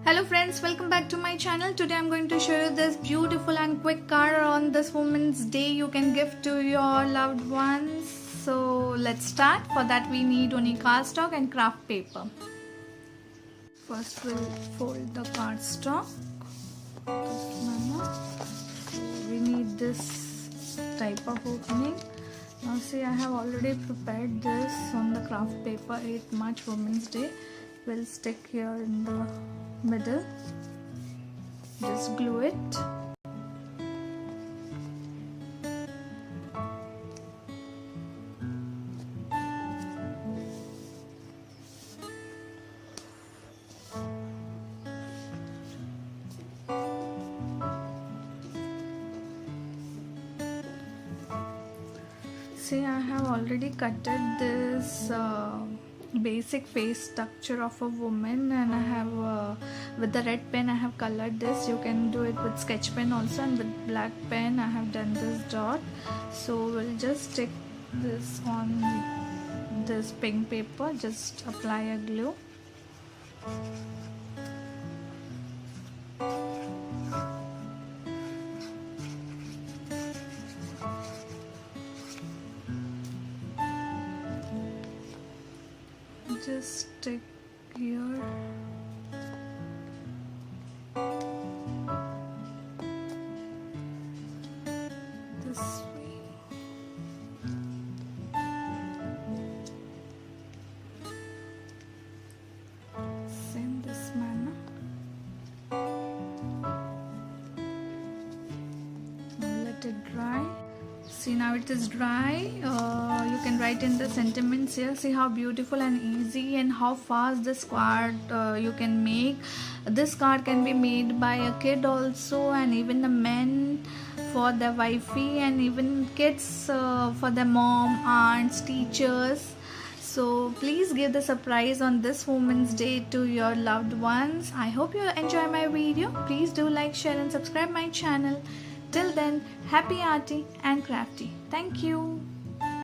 Hello friends, welcome back to my channel. Today I'm going to show you this beautiful and quick card on this Women's Day you can give to your loved ones. So let's start. For that we need only cardstock and craft paper. First we'll fold the cardstock. So we need this type of opening. Now see, I have already prepared this on the craft paper 8 March Women's Day. We'll stick here in the middle, just glue it. See, I have already cutted this basic face structure of a woman, and I have with the red pen I have colored this. You can do it with sketch pen also, and with black pen I have done this dot. So we'll just stick this on this pink paper, just apply a glue. Just stick here. This way. Same this manner. Now let it dry. See, now it is dry. You can write in the sentiments here. See how beautiful and easy and how fast this card you can make. This card can be made by a kid also, and even the men for their wifey, and even kids for their mom, aunts, teachers. So please give the surprise on this Women's Day to your loved ones. I hope you enjoy my video. Please do like, share and subscribe my channel. Till then, happy Arty and Crafty. Thank you.